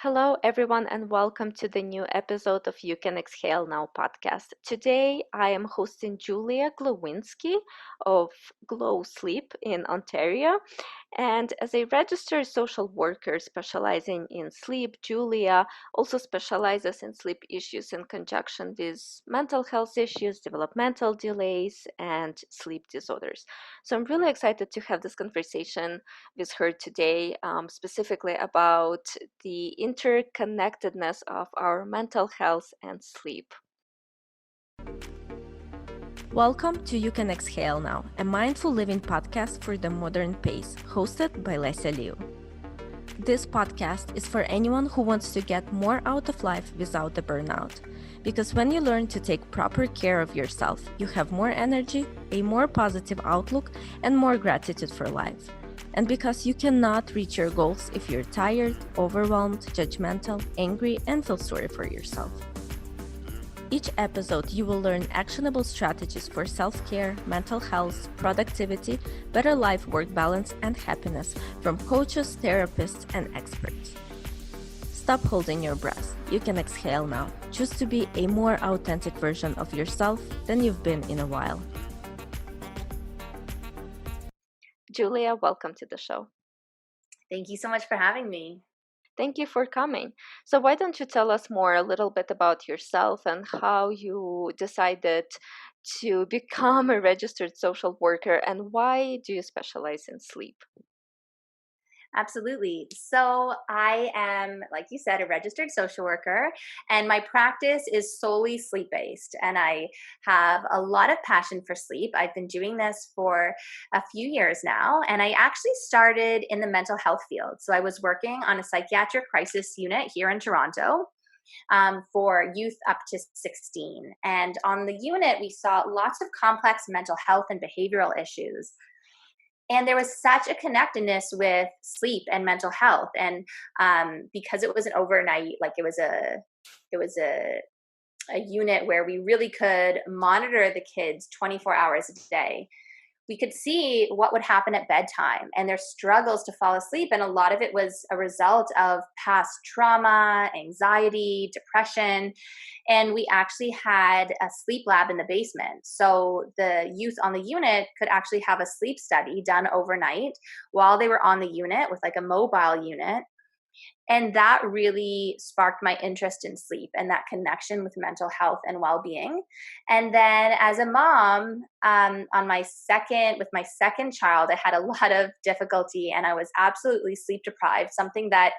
Hello, everyone, and welcome to the new episode of You Can Exhale Now podcast. Today, I am hosting Julia Glowinski of Glow Sleep in Ontario. And as a registered social worker specializing in sleep, Julia also specializes in sleep issues in conjunction with mental health issues, developmental delays, and sleep disorders. So I'm really excited to have this conversation with her today, specifically about the interconnectedness of our mental health and sleep. Welcome to You Can Exhale Now, a mindful living podcast for the modern pace, hosted by Lesia Liu. This podcast is for anyone who wants to get more out of life without the burnout. Because when you learn to take proper care of yourself, you have more energy, a more positive outlook, and more gratitude for life. And because you cannot reach your goals if you're tired, overwhelmed, judgmental, angry, and feel sorry for yourself. Each episode, you will learn actionable strategies for self-care, mental health, productivity, better life-work balance, and happiness from coaches, therapists, and experts. Stop holding your breath. You can exhale now. Choose to be a more authentic version of yourself than you've been in a while. Julia, welcome to the show. Thank you so much for having me. Thank you for coming. So why don't you tell us more a little bit about yourself and how you decided to become a registered social worker, and why do you specialize in sleep? Absolutely. So I am, like you said, a registered social worker, and my practice is solely sleep based. And I have a lot of passion for sleep. I've been doing this for a few years now, and I actually started in the mental health field. So I was working on a psychiatric crisis unit here in Toronto. For youth up to 16. And on the unit, we saw lots of complex mental health and behavioral issues. And there was such a connectedness with sleep and mental health. And because it was an overnight, like it was a unit where we really could monitor the kids 24 hours a day. We could see what would happen at bedtime and their struggles to fall asleep. And a lot of it was a result of past trauma, anxiety, depression. And we actually had a sleep lab in the basement. So the youth on the unit could actually have a sleep study done overnight while they were on the unit with like a mobile unit. And that really sparked my interest in sleep and that connection with mental health and well-being. And then as a mom, with my second child, I had a lot of difficulty and I was absolutely sleep deprived, something that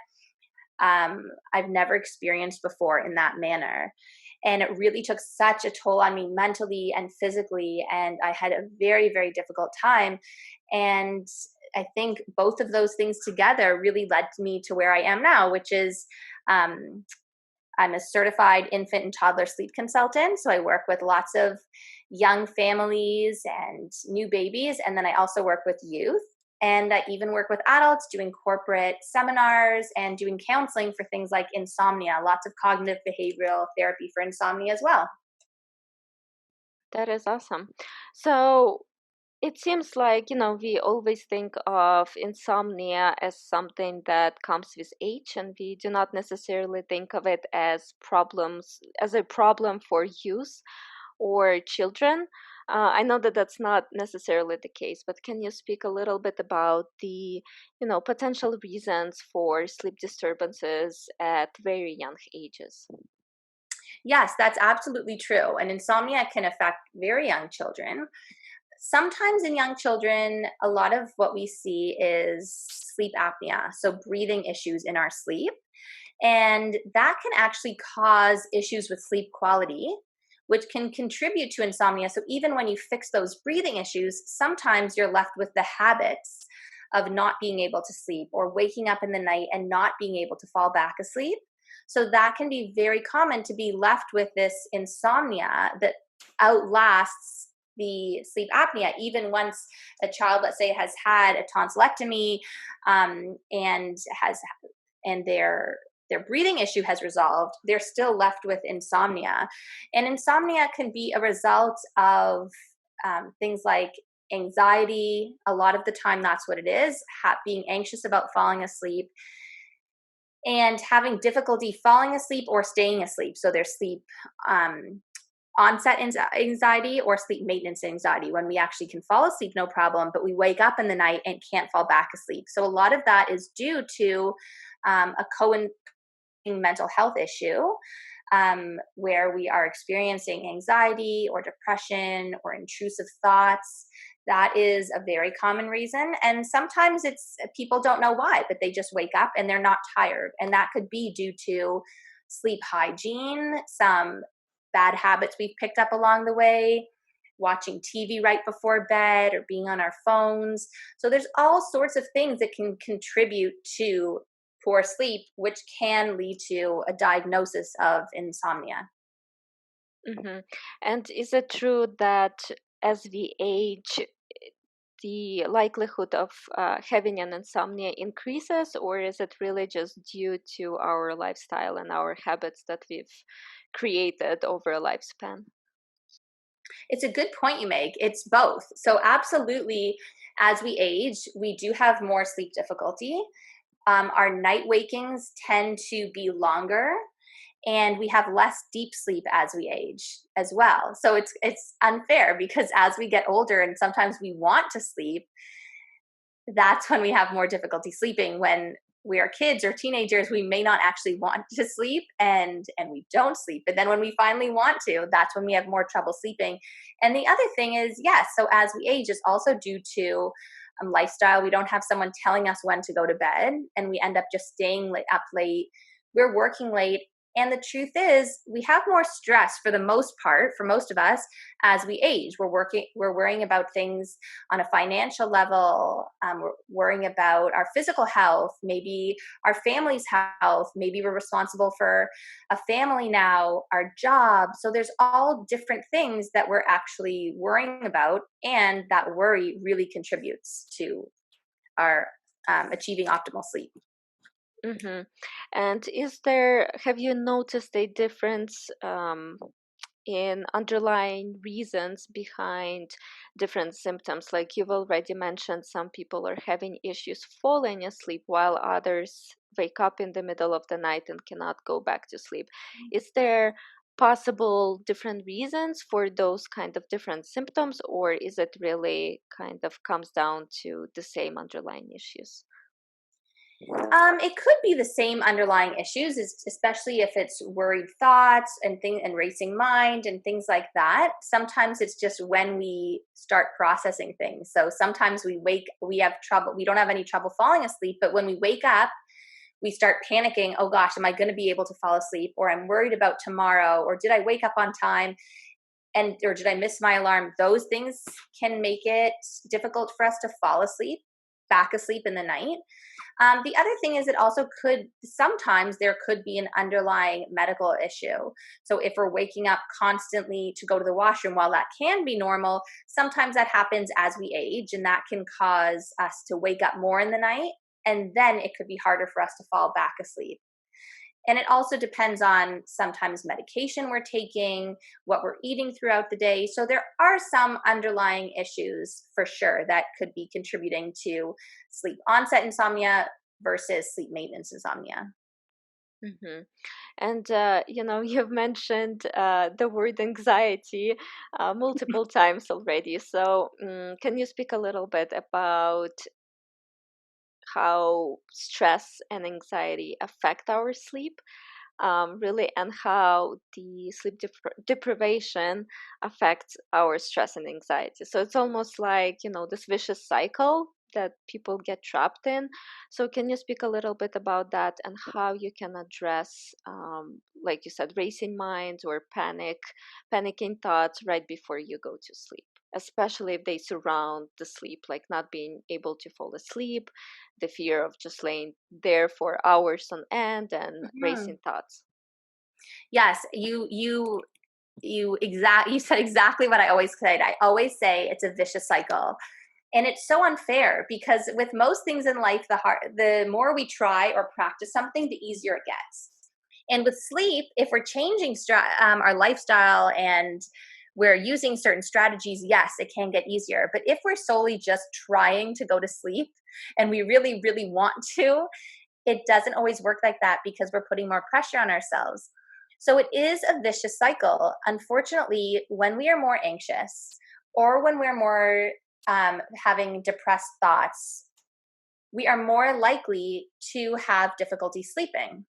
I've never experienced before in that manner. And it really took such a toll on me mentally and physically. And I had a very, very difficult time. And I think both of those things together really led me to where I am now, which is I'm a certified infant and toddler sleep consultant. So I work with lots of young families and new babies. And then I also work with youth. And I even work with adults doing corporate seminars and doing counseling for things like insomnia, lots of cognitive behavioral therapy for insomnia as well. That is awesome. So it seems like, we always think of insomnia as something that comes with age, and we do not necessarily think of it as a problem for youth or children. I know that that's not necessarily the case, but can you speak a little bit about the, potential reasons for sleep disturbances at very young ages? Yes, that's absolutely true. And insomnia can affect very young children. Sometimes in young children, a lot of what we see is sleep apnea, so breathing issues in our sleep. And that can actually cause issues with sleep quality, which can contribute to insomnia. So even when you fix those breathing issues, sometimes you're left with the habits of not being able to sleep or waking up in the night and not being able to fall back asleep. So that can be very common to be left with this insomnia that outlasts the sleep apnea. Even once a child, let's say, has had a tonsillectomy and their breathing issue has resolved, they're still left with insomnia. And insomnia can be a result of things like anxiety. A lot of the time, that's what it is, being anxious about falling asleep. and having difficulty falling asleep or staying asleep. So there's sleep onset anxiety or sleep maintenance anxiety, when we actually can fall asleep no problem, but we wake up in the night and can't fall back asleep. So a lot of that is due to a mental health issue, where we are experiencing anxiety or depression or intrusive thoughts. That is a very common reason. And sometimes it's people don't know why, but they just wake up and they're not tired. And that could be due to sleep hygiene, some bad habits we've picked up along the way, watching TV right before bed or being on our phones. So there's all sorts of things that can contribute to poor sleep, which can lead to a diagnosis of insomnia. Mm-hmm. And is it true that as we age, the likelihood of having an insomnia increases, or is it really just due to our lifestyle and our habits that we've created over a lifespan? It's a good point you make. It's both. So, absolutely, as we age, we do have more sleep difficulty. Our night wakings tend to be longer, and we have less deep sleep as we age as well. So it's unfair, because as we get older and sometimes we want to sleep, that's when we have more difficulty sleeping. When we are kids or teenagers, we may not actually want to sleep, and we don't sleep. But then when we finally want to, that's when we have more trouble sleeping. And the other thing is, yes, so as we age, it's also due to lifestyle. We don't have someone telling us when to go to bed, and we end up just staying up late. We're working late. And the truth is, we have more stress for the most part, for most of us, as we age. We're worrying about things on a financial level. We're worrying about our physical health, maybe our family's health. Maybe we're responsible for a family now, our job. So there's all different things that we're actually worrying about. And that worry really contributes to our achieving optimal sleep. Mm-hmm. And have you noticed a difference in underlying reasons behind different symptoms? Like you've already mentioned, some people are having issues falling asleep while others wake up in the middle of the night and cannot go back to sleep. Is there possible different reasons for those kind of different symptoms, or is it really kind of comes down to the same underlying issues? It could be the same underlying issues, especially if it's worried thoughts and racing mind and things like that. Sometimes it's just when we start processing things. So sometimes we have trouble. We don't have any trouble falling asleep, but when we wake up, we start panicking. Oh gosh, am I going to be able to fall asleep? Or I'm worried about tomorrow. Or did I wake up on time? Or did I miss my alarm? Those things can make it difficult for us to fall asleep, back asleep in the night. The other thing is, it also sometimes there could be an underlying medical issue. So if we're waking up constantly to go to the washroom, while that can be normal, sometimes that happens as we age, and that can cause us to wake up more in the night. And then it could be harder for us to fall back asleep. And it also depends on sometimes medication we're taking, what we're eating throughout the day. So there are some underlying issues for sure that could be contributing to sleep onset insomnia versus sleep maintenance insomnia. Mm-hmm. And you've mentioned the word anxiety multiple times already. So, can you speak a little bit about how stress and anxiety affect our sleep, really, and how the sleep deprivation affects our stress and anxiety? So it's almost like, this vicious cycle that people get trapped in. So can you speak a little bit about that and how you can address, like you said, racing minds or panicking thoughts right before you go to sleep? Especially if they surround the sleep, like not being able to fall asleep, the fear of just laying there for hours on end, and Mhm. racing thoughts. Yes, you said exactly what I always said. I always say it's a vicious cycle. And it's so unfair, because with most things in life, the more we try or practice something, the easier it gets. And with sleep, if we're changing our lifestyle and we're using certain strategies, yes, it can get easier. But if we're solely just trying to go to sleep and we really, really want to, it doesn't always work like that because we're putting more pressure on ourselves. So it is a vicious cycle. Unfortunately, when we are more anxious or when we're more having depressed thoughts, we are more likely to have difficulty sleeping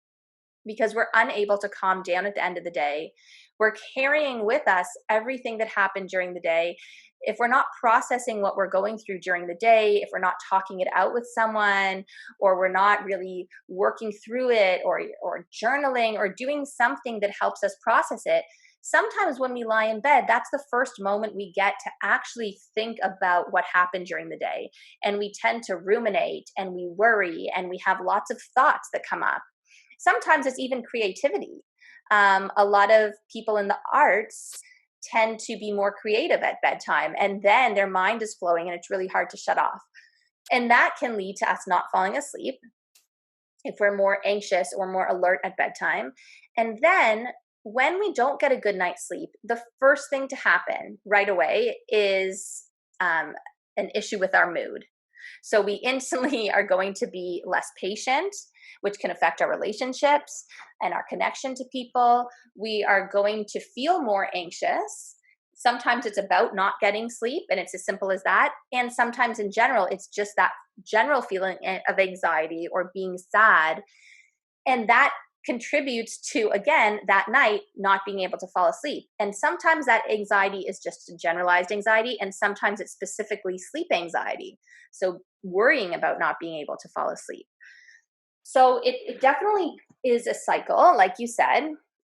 because we're unable to calm down at the end of the day. We're carrying with us everything that happened during the day. If we're not processing what we're going through during the day, if we're not talking it out with someone, or we're not really working through it, or journaling, or doing something that helps us process it, sometimes when we lie in bed, that's the first moment we get to actually think about what happened during the day. And we tend to ruminate and we worry and we have lots of thoughts that come up. Sometimes it's even creativity. A lot of people in the arts tend to be more creative at bedtime, and then their mind is flowing and it's really hard to shut off. And that can lead to us not falling asleep if we're more anxious or more alert at bedtime. And then when we don't get a good night's sleep, the first thing to happen right away is an issue with our mood. So we instantly are going to be less patient, which can affect our relationships and our connection to people. We are going to feel more anxious. Sometimes it's about not getting sleep, and it's as simple as that. And sometimes in general, it's just that general feeling of anxiety or being sad. And that contributes to, again, that night not being able to fall asleep. And sometimes that anxiety is just generalized anxiety, and sometimes it's specifically sleep anxiety. So worrying about not being able to fall asleep. So it definitely is a cycle, like you said.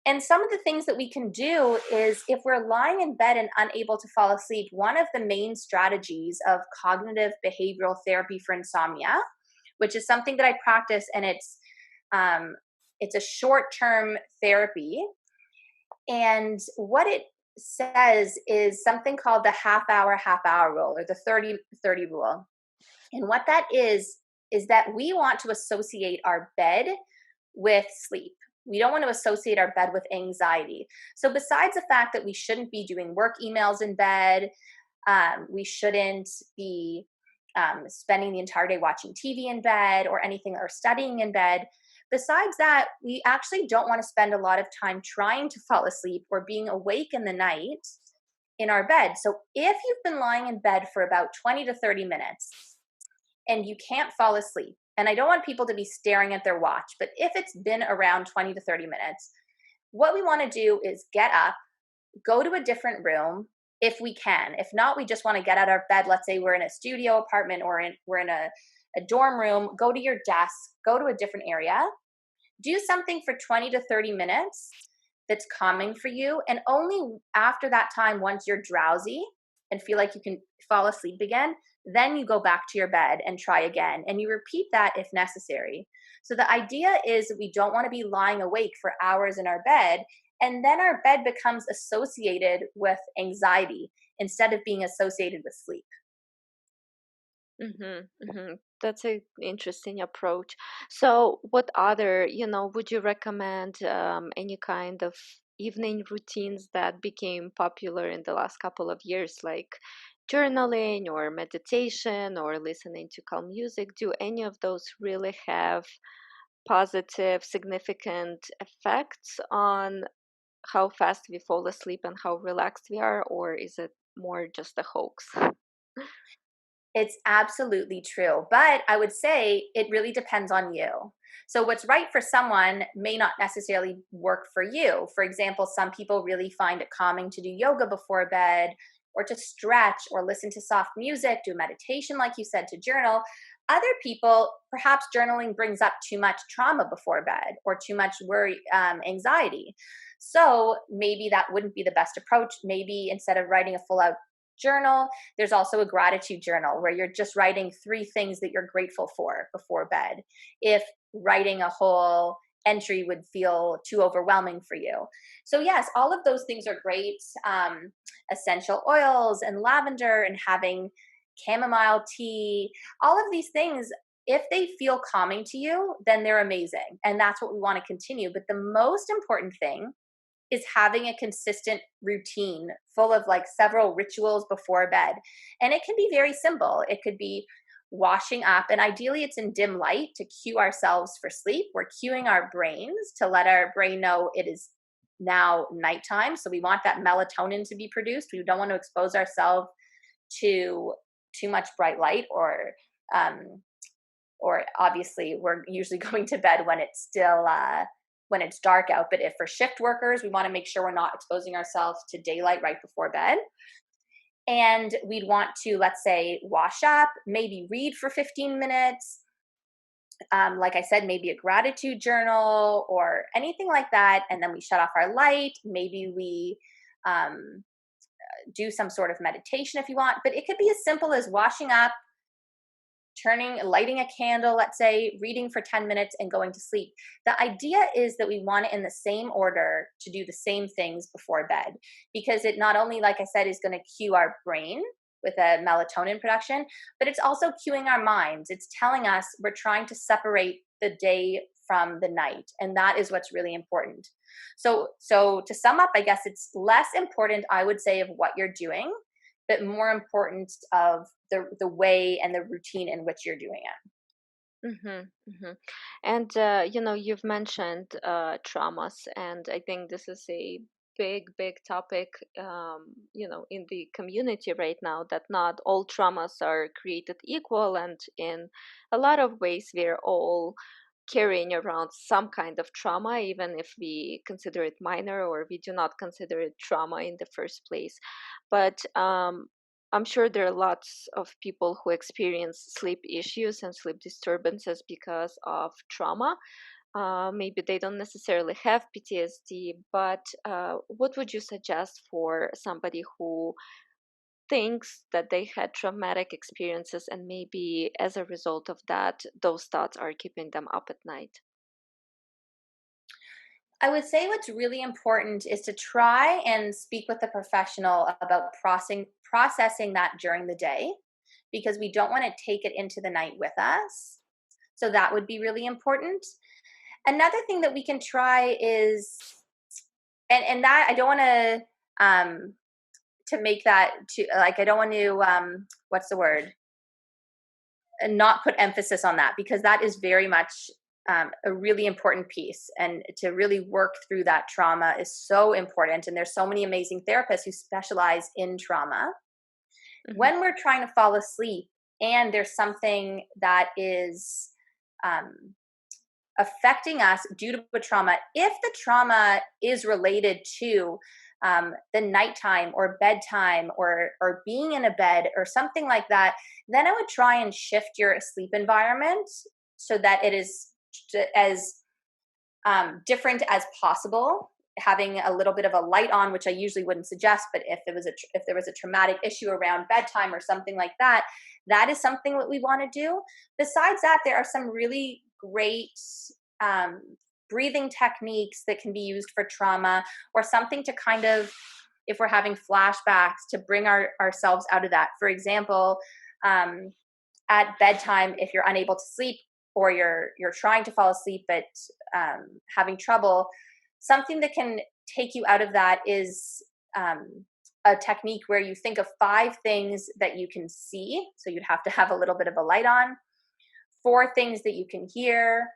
And some of the things that we can do is, if we're lying in bed and unable to fall asleep, one of the main strategies of cognitive behavioral therapy for insomnia, which is something that I practice, and it's a short-term therapy. And what it says is something called the half hour rule, or the 30-30 rule. And what that is that we want to associate our bed with sleep. We don't want to associate our bed with anxiety. So besides the fact that we shouldn't be doing work emails in bed, we shouldn't be spending the entire day watching TV in bed or anything, or studying in bed. Besides that, we actually don't want to spend a lot of time trying to fall asleep or being awake in the night in our bed. So if you've been lying in bed for about 20 to 30 minutes and you can't fall asleep, and I don't want people to be staring at their watch, but if it's been around 20 to 30 minutes, what we want to do is get up, go to a different room if we can. If not, we just want to get out of bed. Let's say we're in a studio apartment, or we're in a dorm room. Go to your desk, go to a different area, do something for 20 to 30 minutes that's calming for you. And only after that time, once you're drowsy and feel like you can fall asleep again, then you go back to your bed and try again. And you repeat that if necessary. So the idea is that we don't want to be lying awake for hours in our bed, and then our bed becomes associated with anxiety instead of being associated with sleep. That's an interesting approach. So, what other, would you recommend any kind of evening routines that became popular in the last couple of years, like journaling or meditation or listening to calm music? Do any of those really have positive, significant effects on how fast we fall asleep and how relaxed we are, or is it more just a hoax? It's absolutely true. But I would say it really depends on you. So what's right for someone may not necessarily work for you. For example, some people really find it calming to do yoga before bed, or to stretch, or listen to soft music, do meditation, like you said, to journal. Other people, perhaps journaling brings up too much trauma before bed, or too much worry, anxiety. So maybe that wouldn't be the best approach. Maybe instead of writing a full out journal, there's also a gratitude journal where you're just writing 3 things that you're grateful for before bed, if writing a whole entry would feel too overwhelming for you. So yes, all of those things are great. Essential oils and lavender and having chamomile tea, all of these things, if they feel calming to you, then they're amazing. And that's what we want to continue. But the most important thing is having a consistent routine full of like several rituals before bed. And it can be very simple. It could be washing up, and ideally it's in dim light to cue ourselves for sleep. We're cueing our brains to let our brain know it is now nighttime. So we want that melatonin to be produced. We don't want to expose ourselves to too much bright light, or obviously we're usually going to bed when it's still when it's dark out. But if for shift workers, we want to make sure we're not exposing ourselves to daylight right before bed. And we'd want to, let's say, wash up, maybe read for 15 minutes. Like I said, maybe a gratitude journal or anything like that. And then we shut off our light. Maybe we do some sort of meditation if you want. But it could be as simple as washing up, lighting a candle, let's say, reading for 10 minutes and going to sleep. The idea is that we want it in the same order to do the same things before bed, because it not only, like I said, is going to cue our brain with a melatonin production, but it's also cueing our minds. It's telling us we're trying to separate the day from the night. And that is what's really important. So to sum up, I guess it's less important, I would say, of what you're doing, but more important of the way and the routine in which you're doing it. And you've mentioned traumas, and I think this is a big topic, in the community right now, that not all traumas are created equal, and in a lot of ways we're all carrying around some kind of trauma, even if we consider it minor or we do not consider it trauma in the first place. But I'm sure there are lots of people who experience sleep issues and sleep disturbances because of trauma. Maybe they don't necessarily have PTSD, but what would you suggest for somebody who thinks that they had traumatic experiences and maybe as a result of that, those thoughts are keeping them up at night? I would say what's really important is to try and speak with a professional about processing that during the day, because we don't want to take it into the night with us. So that would be really important. Another thing that we can try is, and that I don't want to make that to, like, I don't want to what's the word, and not put emphasis on that, because that is very much a really important piece, and to really work through that trauma is so important. And there's so many amazing therapists who specialize in trauma. When we're trying to fall asleep and there's something that is affecting us due to a trauma, if the trauma is related to the nighttime or bedtime or being in a bed or something like that, then I would try and shift your sleep environment so that it is as different as possible. Having a little bit of a light on, which I usually wouldn't suggest, but if there was a traumatic issue around bedtime or something like that, that is something that we want to do. Besides that, there are some really great breathing techniques that can be used for trauma, or something to kind of, if we're having flashbacks, to bring ourselves out of that. For example, at bedtime, if you're unable to sleep, or you're trying to fall asleep but having trouble, something that can take you out of that is a technique where you think of 5 things that you can see. So you'd have to have a little bit of a light on. 4 things that you can hear,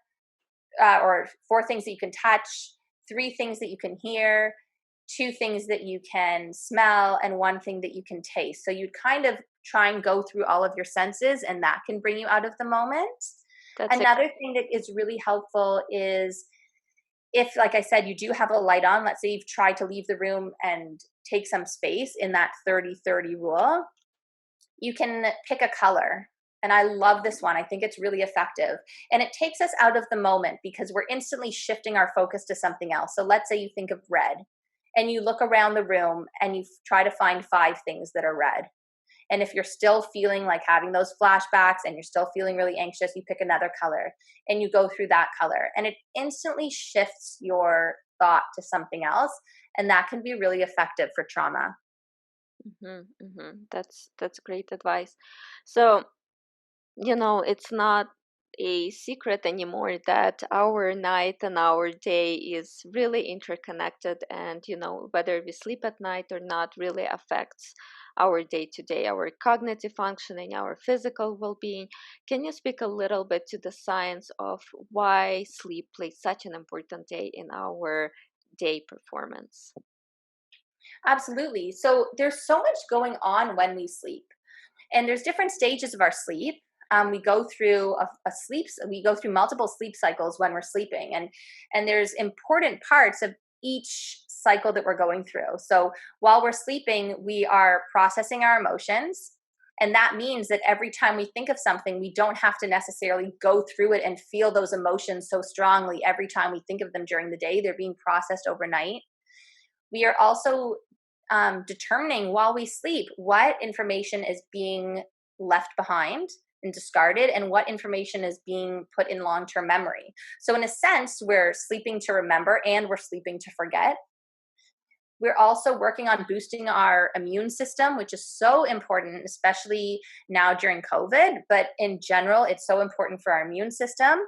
or 4 things that you can touch, 3 things that you can hear, 2 things that you can smell, and 1 thing that you can taste. So you'd kind of try and go through all of your senses, and that can bring you out of the moment. Another thing that is really helpful is, if, like I said, you do have a light on, let's say you've tried to leave the room and take some space in that 30-30 rule, you can pick a color. And I love this one. I think it's really effective. And it takes us out of the moment, because we're instantly shifting our focus to something else. So let's say you think of red, and you look around the room and you try to find 5 things that are red. And if you're still feeling like having those flashbacks and you're still feeling really anxious, you pick another color and you go through that color. And it instantly shifts your thought to something else. And that can be really effective for trauma. That's great advice. So, it's not a secret anymore that our night and our day is really interconnected, and whether we sleep at night or not really affects our day-to-day, our cognitive functioning, our physical well-being. Can you speak a little bit to the science of why sleep plays such an important day in our day performance? Absolutely. So there's so much going on when we sleep, and there's different stages of our sleep. We go through we go through multiple sleep cycles when we're sleeping, and there's important parts of each cycle that we're going through. So while we're sleeping, we are processing our emotions. And that means that every time we think of something, we don't have to necessarily go through it and feel those emotions so strongly every time we think of them during the day. They're being processed overnight. We are also determining while we sleep what information is being left behind and discarded and what information is being put in long-term memory. So in a sense, we're sleeping to remember and we're sleeping to forget. We're also working on boosting our immune system, which is so important, especially now during COVID, but in general, it's so important for our immune system.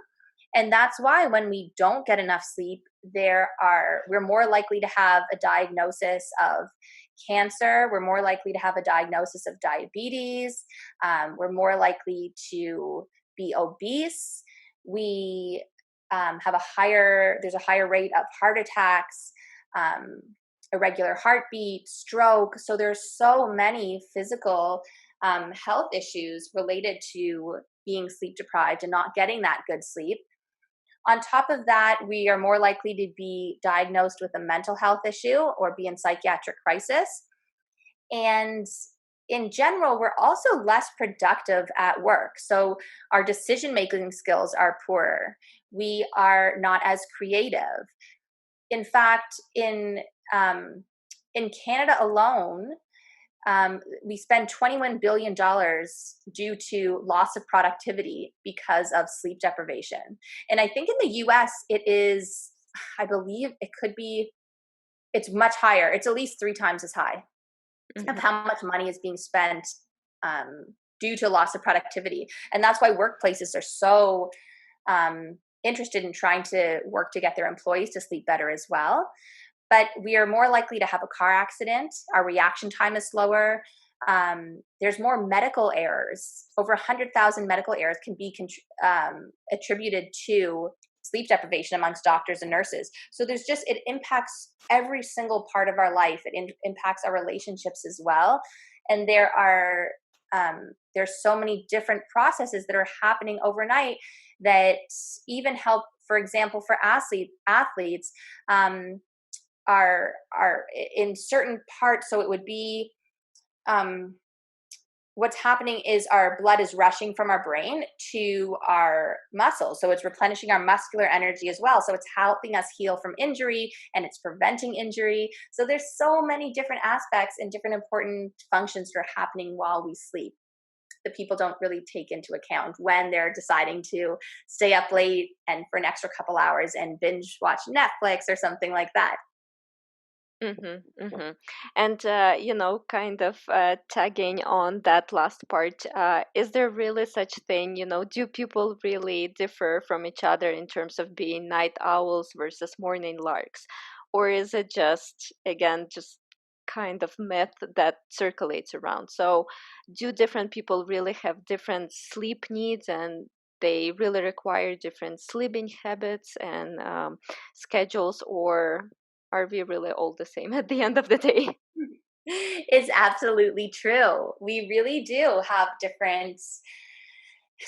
And that's why when we don't get enough sleep, we're more likely to have a diagnosis of cancer. We're more likely to have a diagnosis of diabetes. We're more likely to be obese. We there's a higher rate of heart attacks, irregular heartbeat, stroke. So there's so many physical health issues related to being sleep deprived and not getting that good sleep. On top of that, we are more likely to be diagnosed with a mental health issue or be in psychiatric crisis. And in general, we're also less productive at work. So our decision-making skills are poorer. We are not as creative. In fact, in Canada alone, we spend $21 billion due to loss of productivity because of sleep deprivation. And I think in the US, I believe it's much higher. It's at least 3 times as high of how much money is being spent due to loss of productivity. And that's why workplaces are so interested in trying to work to get their employees to sleep better as well. But we are more likely to have a car accident. Our reaction time is slower. There's more medical errors. Over 100,000 medical errors can be attributed to sleep deprivation amongst doctors and nurses. So it impacts every single part of our life. It impacts our relationships as well. And there's so many different processes that are happening overnight that even help, for example, for athletes, are in certain parts. So it would be what's happening is our blood is rushing from our brain to our muscles. So it's replenishing our muscular energy as well. So it's helping us heal from injury and it's preventing injury. So there's so many different aspects and different important functions that are happening while we sleep that people don't really take into account when they're deciding to stay up late and for an extra couple hours and binge watch Netflix or something like that. And, kind of tagging on that last part, is there really such thing, do people really differ from each other in terms of being night owls versus morning larks? Or is it just, again, just kind of myth that circulates around? So do different people really have different sleep needs and they really require different sleeping habits and schedules, or are we really all the same at the end of the day? It's absolutely true. We really do have different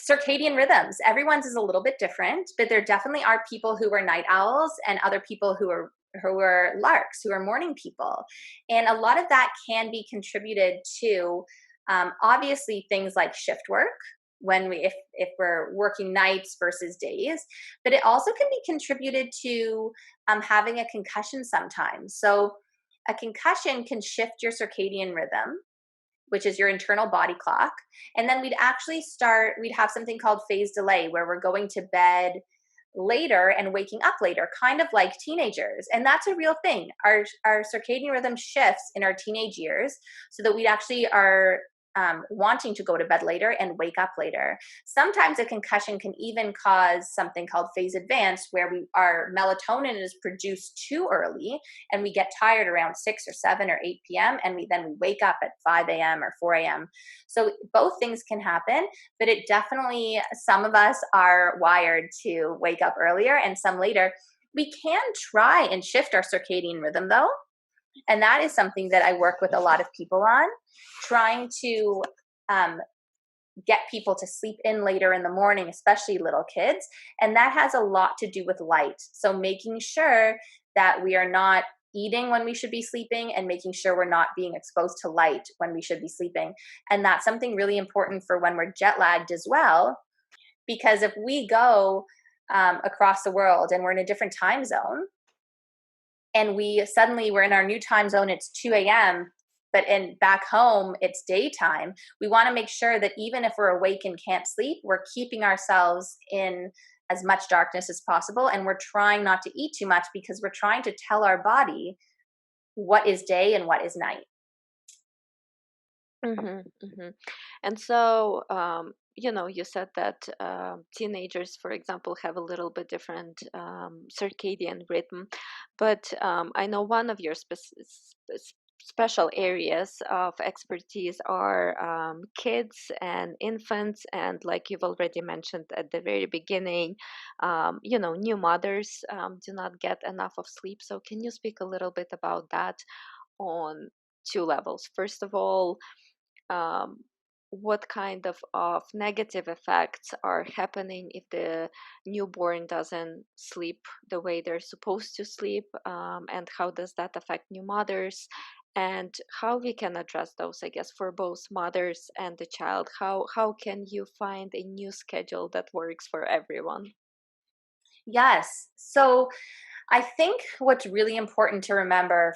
circadian rhythms. Everyone's is a little bit different, but there definitely are people who are night owls and other people who are larks, who are morning people. And a lot of that can be contributed to obviously things like shift work if we're working nights versus days, but it also can be contributed to having a concussion sometimes. So a concussion can shift your circadian rhythm, which is your internal body clock. And then we'd have something called phase delay, where we're going to bed later and waking up later, kind of like teenagers. And that's a real thing. Our circadian rhythm shifts in our teenage years so that we actually are wanting to go to bed later and wake up later. Sometimes a concussion can even cause something called phase advance, where our melatonin is produced too early and we get tired around 6 or 7 or 8 p.m. and we wake up at 5 a.m. or 4 a.m. So both things can happen, but it definitely, some of us are wired to wake up earlier and some later. We can try and shift our circadian rhythm though. And that is something that I work with a lot of people on, trying to get people to sleep in later in the morning, especially little kids. And that has a lot to do with light. So making sure that we are not eating when we should be sleeping and making sure we're not being exposed to light when we should be sleeping. And that's something really important for when we're jet lagged as well. Because if we go across the world and we're in a different time zone, and we're in our new time zone, it's 2 a.m., but back home it's daytime, we want to make sure that even if we're awake and can't sleep, we're keeping ourselves in as much darkness as possible, and we're trying not to eat too much because we're trying to tell our body what is day and what is night. And so, you said that teenagers, for example, have a little bit different circadian rhythm, but I know one of your special areas of expertise are kids and infants, and like you've already mentioned at the very beginning, new mothers do not get enough of sleep. So can you speak a little bit about that on two levels? First of all, um, what kind of negative effects are happening if the newborn doesn't sleep the way they're supposed to sleep, and how does that affect new mothers, and how we can address those, I guess, for both mothers and the child. How can you find a new schedule that works for everyone? Yes. So I think what's really important to remember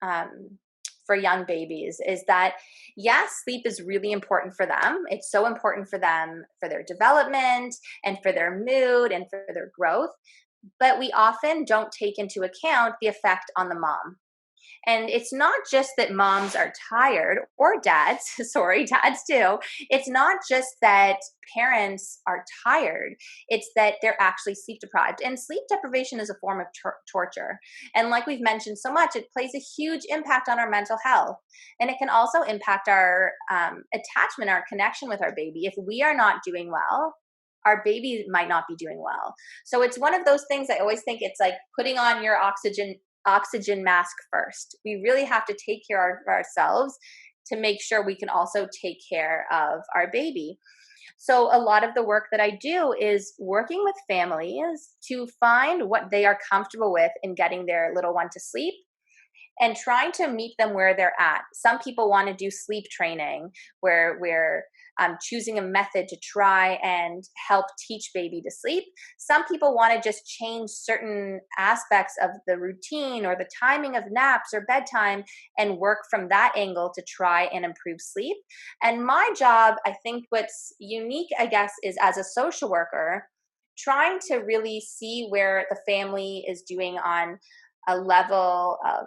um, for young babies is that, yes, sleep is really important for them. It's so important for them, for their development and for their mood and for their growth. But we often don't take into account the effect on the mom. And it's not just that moms are tired, or dads, sorry, dads too. It's not just that parents are tired, it's that they're actually sleep deprived. And sleep deprivation is a form of torture. And like we've mentioned so much, it plays a huge impact on our mental health. And it can also impact our attachment, our connection with our baby. If we are not doing well, our baby might not be doing well. So it's one of those things. I always think it's like putting on your oxygen mask first. We really have to take care of ourselves to make sure we can also take care of our baby. So a lot of the work that I do is working with families to find what they are comfortable with in getting their little one to sleep, and trying to meet them where they're at. Some people want to do sleep training, where we're choosing a method to try and help teach baby to sleep. Some people want to just change certain aspects of the routine or the timing of naps or bedtime and work from that angle to try and improve sleep. And my job, I think what's unique, I guess, is as a social worker, trying to really see where the family is doing on a level of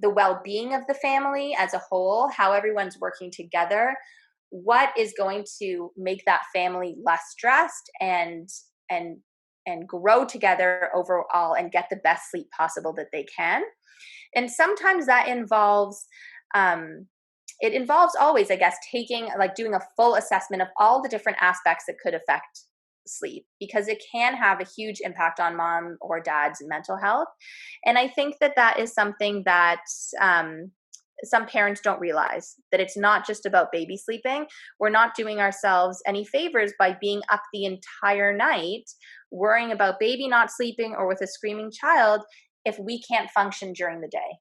the well-being of the family as a whole, how everyone's working together, what is going to make that family less stressed and grow together overall and get the best sleep possible that they can. And sometimes that involves it involves always, I guess, doing a full assessment of all the different aspects that could affect sleep, because it can have a huge impact on mom or dad's mental health. And I think that is something that some parents don't realize, that it's not just about baby sleeping. We're not doing ourselves any favors by being up the entire night worrying about baby not sleeping or with a screaming child if we can't function during the day.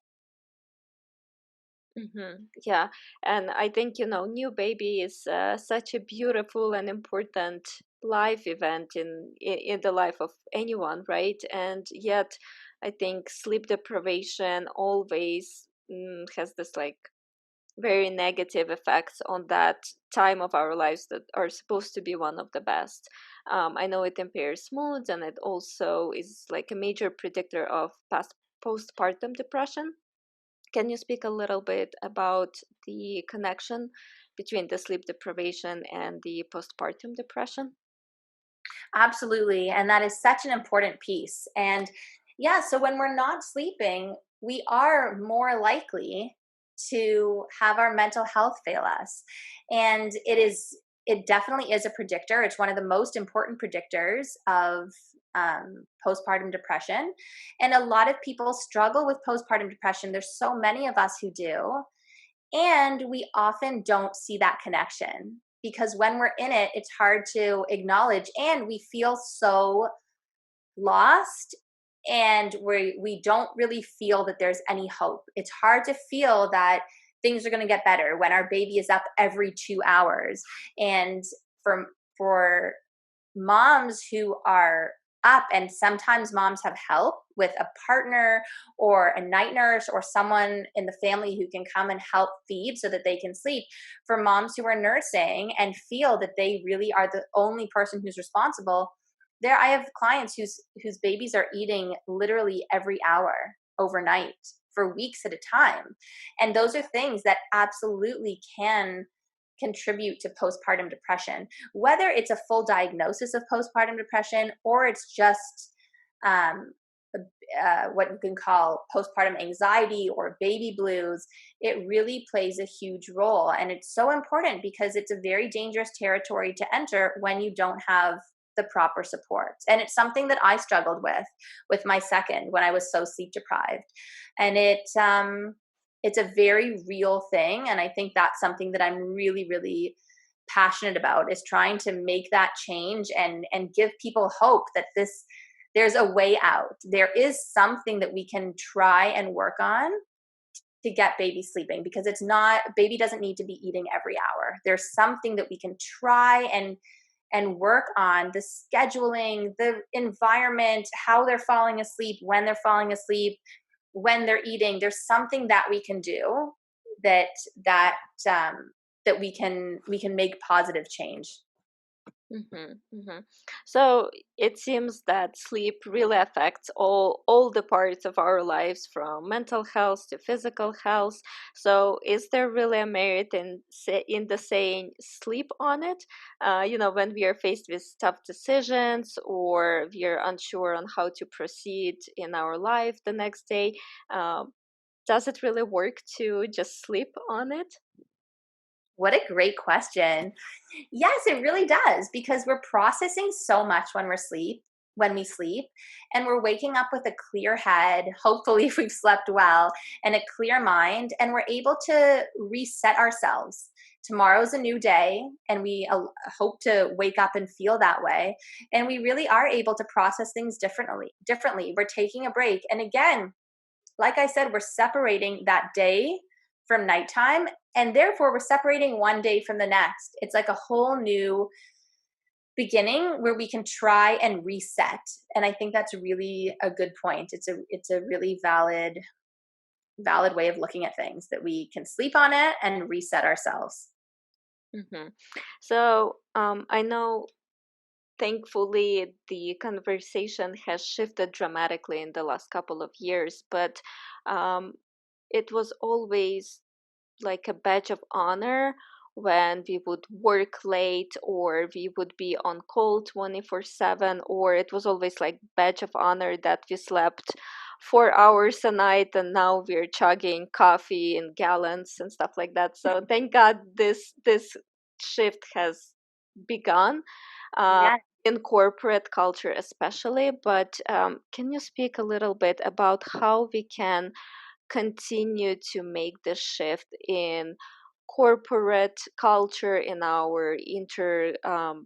Yeah, and I think, new baby is such a beautiful and important life event in the life of anyone, right? And yet, I think sleep deprivation always has this like very negative effects on that time of our lives that are supposed to be one of the best. I know it impairs moods, and it also is like a major predictor of postpartum depression. Can you speak a little bit about the connection between the sleep deprivation and the postpartum depression? Absolutely. And that is such an important piece. And yeah, so when we're not sleeping, we are more likely to have our mental health fail us. And it definitely is a predictor. It's one of the most important predictors of postpartum depression. And a lot of people struggle with postpartum depression. There's so many of us who do. And we often don't see that connection because when we're in it, it's hard to acknowledge and we feel so lost and we don't really feel that there's any hope. It's hard to feel that things are going to get better when our baby is up every 2 hours. And for moms who are up, and sometimes moms have help with a partner or a night nurse or someone in the family who can come and help feed so that they can sleep. For moms who are nursing and feel that they really are the only person who's responsible, there I have clients whose babies are eating literally every hour overnight for weeks at a time. And those are things that absolutely can contribute to postpartum depression, whether it's a full diagnosis of postpartum depression or it's just um, what you can call postpartum anxiety or baby blues. It really plays a huge role. And it's so important because it's a very dangerous territory to enter when you don't have the proper support. And it's something that I struggled with my second when I was so sleep deprived. And it's a very real thing. And I think that's something that I'm really, really passionate about, is trying to make that change and give people hope that there's a way out. There is something that we can try and work on to get baby sleeping, because baby doesn't need to be eating every hour. There's something that we can try and work on: the scheduling, the environment, how they're falling asleep, when they're falling asleep, when they're eating. There's something that we can do that that that we can make positive change. So it seems that sleep really affects all the parts of our lives, from mental health to physical health. So is there really a merit in the saying "sleep on it"? When we are faced with tough decisions or we are unsure on how to proceed in our life the next day, uh, does it really work to just sleep on it? What a great question. Yes, it really does, because we're processing so much when we sleep, and we're waking up with a clear head, hopefully if we've slept well, and a clear mind, and we're able to reset ourselves. Tomorrow's a new day, and we hope to wake up and feel that way, and we really are able to process things differently. We're taking a break, and again, like I said, we're separating that day from nighttime, and therefore we're separating one day from the next. It's like a whole new beginning where we can try and reset. And I think that's really a good point. It's a really valid way of looking at things, that we can sleep on it and reset ourselves. hmm So I know, thankfully, the conversation has shifted dramatically in the last couple of years, but um, it was always like a badge of honor when we would work late or we would be on call 24/7, or it was always like badge of honor that we slept 4 hours a night and now we're chugging coffee in gallons and stuff like that. So thank God this shift has begun, uh, Yeah. in corporate culture especially. But can you speak a little bit about how we can continue to make this shift in corporate culture, in our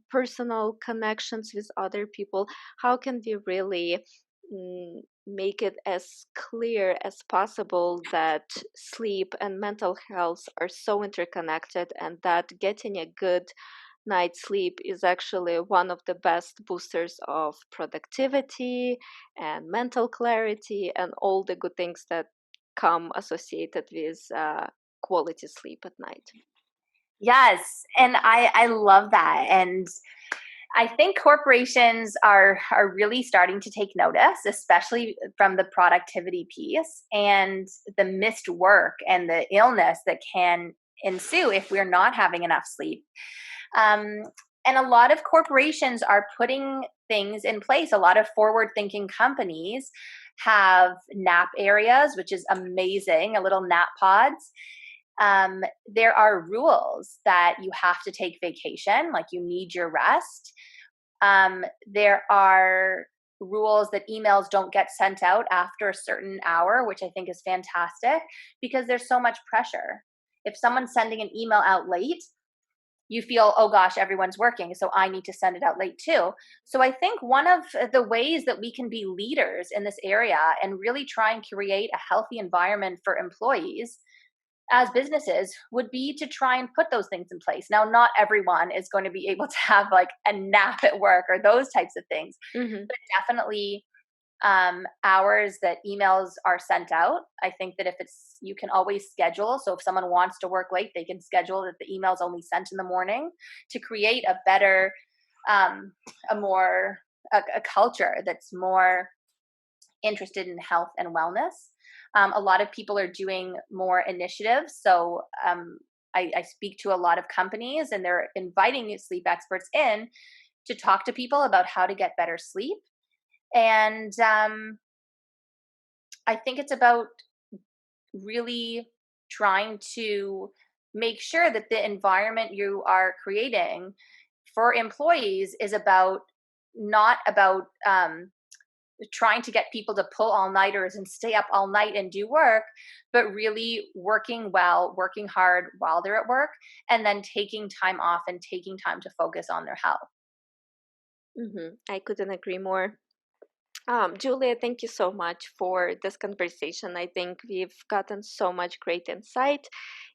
personal connections with other people? How can we really make it as clear as possible that sleep and mental health are so interconnected, and that getting a good night's sleep is actually one of the best boosters of productivity and mental clarity and all the good things that come associated with quality sleep at night? Yes, and I love that. And I think corporations are really starting to take notice, especially from the productivity piece and the missed work and the illness that can ensue if we're not having enough sleep. Um, and a lot of corporations are putting things in place. A lot of forward-thinking companies have nap areas, which is amazing, a little nap pods. There are rules that you have to take vacation, like you need your rest. There are rules that emails don't get sent out after a certain hour, which I think is fantastic because there's so much pressure. If someone's sending an email out late, you feel, oh gosh, everyone's working, so I need to send it out late too. So I think one of the ways that we can be leaders in this area and really try and create a healthy environment for employees as businesses would be to try and put those things in place. Now, not everyone is going to be able to have like a nap at work or those types of things, but definitely hours that emails are sent out. I think that if you can always schedule. So if someone wants to work late, they can schedule that the email's only sent in the morning to create a better, a culture that's more interested in health and wellness. A lot of people are doing more initiatives. So I speak to a lot of companies and they're inviting sleep experts in to talk to people about how to get better sleep. And I think it's about really trying to make sure that the environment you are creating for employees is not about trying to get people to pull all-nighters and stay up all night and do work, but really working well, working hard while they're at work, and then taking time off and taking time to focus on their health. I couldn't agree more. Julia, thank you so much for this conversation. I think we've gotten so much great insight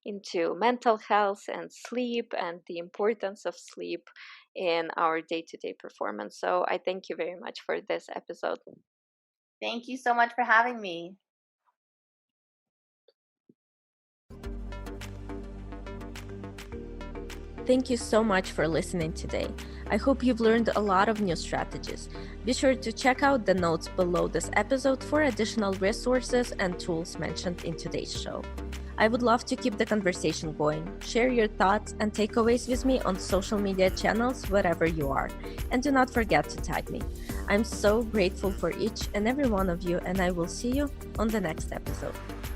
into mental health and sleep and the importance of sleep in our day-to-day performance. So I thank you very much for this episode. Thank you so much for having me. Thank you so much for listening today. I hope you've learned a lot of new strategies. Be sure to check out the notes below this episode for additional resources and tools mentioned in today's show. I would love to keep the conversation going. Share your thoughts and takeaways with me on social media channels wherever you are. And do not forget to tag me. I'm so grateful for each and every one of you, and I will see you on the next episode.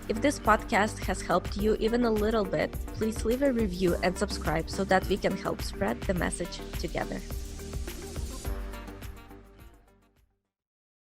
If this podcast has helped you even a little bit, please leave a review and subscribe so that we can help spread the message together.